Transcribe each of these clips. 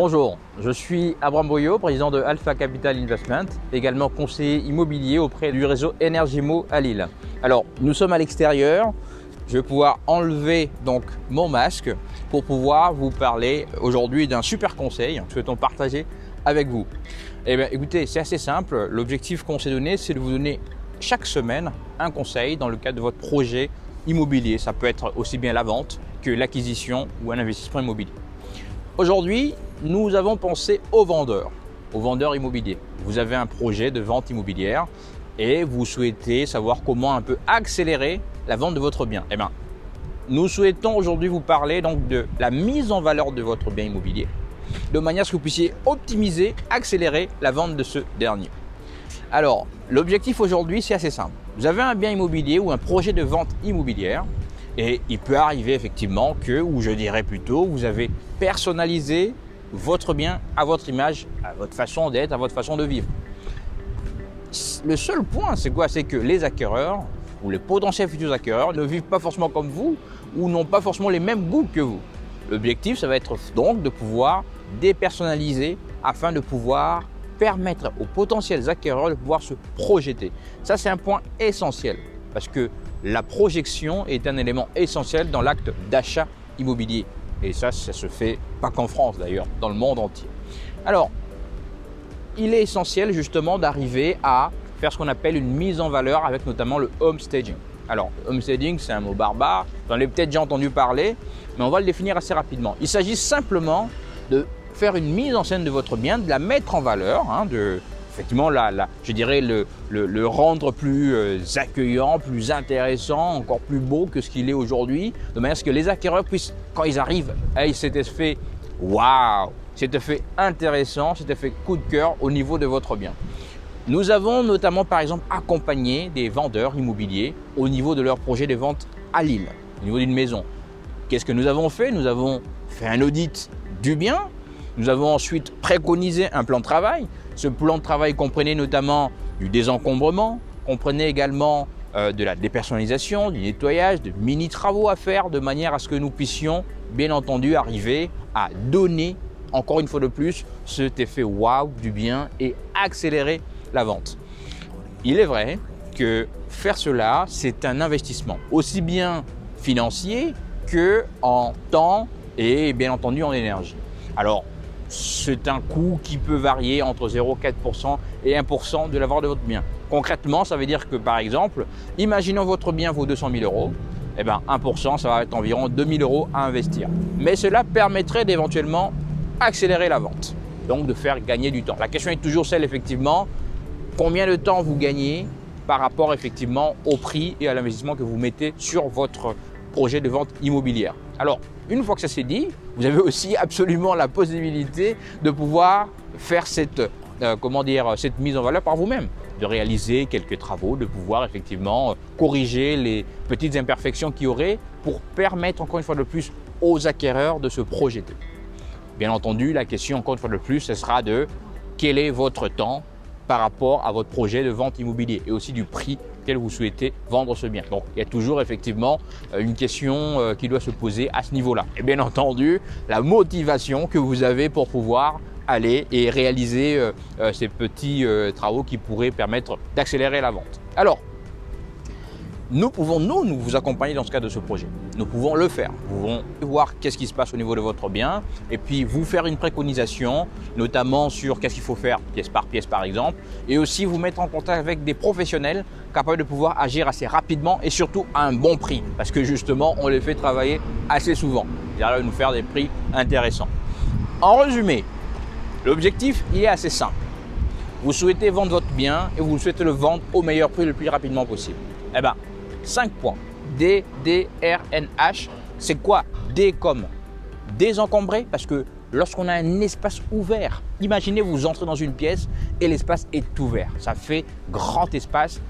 Bonjour, je suis Abraham Boyot, président de Alpha Capital Investment, également conseiller immobilier auprès du réseau Energimo à Lille. Alors, nous sommes à l'extérieur. Je vais pouvoir enlever donc mon masque pour pouvoir vous parler aujourd'hui d'un super conseil que nous souhaitons partager avec vous. Eh bien, écoutez, c'est assez simple. L'objectif qu'on s'est donné, c'est de vous donner chaque semaine un conseil dans le cadre de votre projet immobilier. Ça peut être aussi bien la vente que l'acquisition ou un investissement immobilier. Aujourd'hui, nous avons pensé aux vendeurs immobiliers. Vous avez un projet de vente immobilière et vous souhaitez savoir comment un peu accélérer la vente de votre bien. Eh bien, nous souhaitons aujourd'hui vous parler donc de la mise en valeur de votre bien immobilier, de manière à ce que vous puissiez optimiser, accélérer la vente de ce dernier. Alors, l'objectif aujourd'hui, c'est assez simple. Vous avez un bien immobilier ou un projet de vente immobilière et il peut arriver effectivement que, ou je dirais plutôt, vous avez personnalisé votre bien à votre image, à votre façon d'être, à votre façon de vivre. Le seul point, c'est quoi? C'est que les acquéreurs ou les potentiels futurs acquéreurs ne vivent pas forcément comme vous ou n'ont pas forcément les mêmes goûts que vous. L'objectif, ça va être donc de pouvoir dépersonnaliser afin de pouvoir permettre aux potentiels acquéreurs de pouvoir se projeter. Ça, c'est un point essentiel parce que la projection est un élément essentiel dans l'acte d'achat immobilier. Et ça se fait pas qu'en France d'ailleurs, dans le monde entier. Alors, il est essentiel justement d'arriver à faire ce qu'on appelle une mise en valeur avec notamment le homestaging. Alors, homestaging, c'est un mot barbare, vous en avez peut-être déjà entendu parler, mais on va le définir assez rapidement. Il s'agit simplement de faire une mise en scène de votre bien, de la mettre en valeur, effectivement, je dirais le rendre plus accueillant, plus intéressant, encore plus beau que ce qu'il est aujourd'hui, de manière à ce que les acquéreurs puissent, quand ils arrivent, aient cet effet waouh, cet effet intéressant, cet effet coup de cœur au niveau de votre bien. Nous avons notamment, par exemple, accompagné des vendeurs immobiliers au niveau de leur projet de vente à Lille, au niveau d'une maison. Qu'est-ce que nous avons fait? Nous avons fait un audit du bien. Nous avons ensuite préconisé un plan de travail. Ce plan de travail comprenait notamment du désencombrement, comprenait également de la dépersonnalisation, du nettoyage, de mini-travaux à faire de manière à ce que nous puissions, bien entendu, arriver à donner, encore une fois de plus, cet effet waouh du bien et accélérer la vente. Il est vrai que faire cela, c'est un investissement, aussi bien financier que en temps et bien entendu en énergie. Alors, c'est un coût qui peut varier entre 0,4% et 1% de la valeur de votre bien. Concrètement, ça veut dire que par exemple, imaginons votre bien vaut 200 000 €, eh bien 1%, ça va être environ 2 000 € à investir. Mais cela permettrait d'éventuellement accélérer la vente, donc de faire gagner du temps. La question est toujours celle effectivement, combien de temps vous gagnez par rapport effectivement au prix et à l'investissement que vous mettez sur votre projet de vente immobilière. Alors, une fois que ça c'est dit, vous avez aussi absolument la possibilité de pouvoir faire cette mise en valeur par vous-même, de réaliser quelques travaux, de pouvoir effectivement corriger les petites imperfections qu'il y aurait pour permettre encore une fois de plus aux acquéreurs de se projeter. Bien entendu, la question encore une fois de plus, ce sera de quel est votre temps par rapport à votre projet de vente immobilier et aussi du prix auquel vous souhaitez vendre ce bien. Donc, il y a toujours effectivement une question qui doit se poser à ce niveau-là. Et bien entendu, la motivation que vous avez pour pouvoir aller et réaliser ces petits travaux qui pourraient permettre d'accélérer la vente. Alors, nous pouvons nous vous accompagner dans ce cadre de ce projet. Nous pouvons le faire. Nous pouvons voir qu'est-ce qui se passe au niveau de votre bien et puis vous faire une préconisation, notamment sur qu'est-ce qu'il faut faire pièce par exemple, et aussi vous mettre en contact avec des professionnels capables de pouvoir agir assez rapidement et surtout à un bon prix parce que justement on les fait travailler assez souvent. Ils arrivent à nous faire des prix intéressants. En résumé, l'objectif il est assez simple. Vous souhaitez vendre votre bien et vous souhaitez le vendre au meilleur prix le plus rapidement possible. Eh bien, 5 points. D, D, R, N, H. C'est quoi? D comme désencombrer, parce que lorsqu'on a un espace ouvert, imaginez vous entrez dans une pièce et l'espace est ouvert. Ça fait grand espace,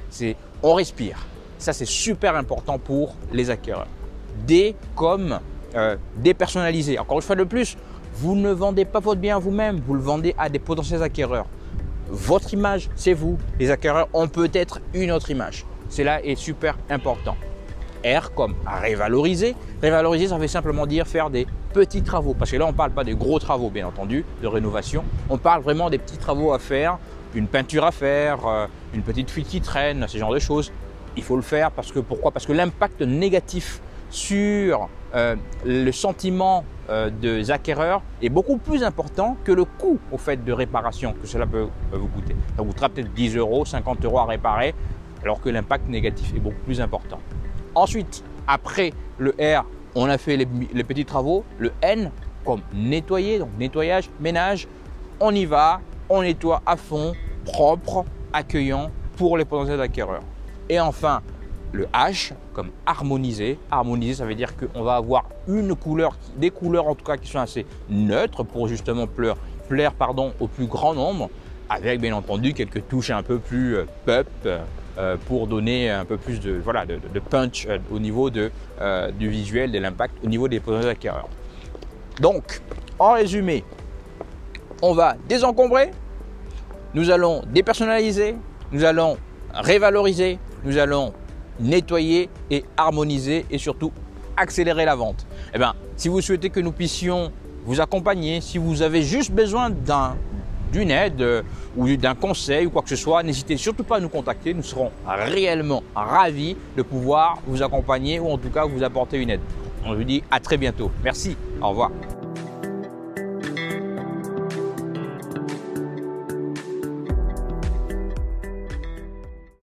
on respire. Ça, c'est super important pour les acquéreurs. D comme dépersonnaliser. Encore une fois de plus, vous ne vendez pas votre bien à vous-même, vous le vendez à des potentiels acquéreurs. Votre image, c'est vous. Les acquéreurs ont peut-être une autre image. Cela est super important. R comme révaloriser. Révaloriser, ça veut simplement dire faire des petits travaux, parce que là on ne parle pas des gros travaux bien entendu, de rénovation, on parle vraiment des petits travaux à faire, une peinture à faire, une petite fuite qui traîne, ce genre de choses, il faut le faire parce que pourquoi? Parce que l'impact négatif sur le sentiment des acquéreurs est beaucoup plus important que le coût au fait de réparation que cela peut vous coûter. Ça vous coûtera peut-être 10 €, 50 € à réparer, alors que l'impact négatif est beaucoup plus important. Ensuite, après le R, on a fait les petits travaux. Le N, comme nettoyer, donc nettoyage, ménage, on y va, on nettoie à fond, propre, accueillant pour les potentiels acquéreurs. Et enfin, le H, comme harmoniser. Harmoniser, ça veut dire qu'on va avoir une couleur, des couleurs en tout cas qui sont assez neutres pour justement plaire au plus grand nombre, avec bien entendu quelques touches un peu plus pop pour donner un peu plus de punch au niveau du visuel, de l'impact, au niveau des potentiels acquéreurs. Donc, en résumé, on va désencombrer, nous allons dépersonnaliser, nous allons révaloriser, nous allons nettoyer et harmoniser et surtout accélérer la vente. Eh bien, si vous souhaitez que nous puissions vous accompagner, si vous avez juste besoin d'une aide ou d'un conseil ou quoi que ce soit, n'hésitez surtout pas à nous contacter. Nous serons réellement ravis de pouvoir vous accompagner ou en tout cas vous apporter une aide. On vous dit à très bientôt. Merci, au revoir.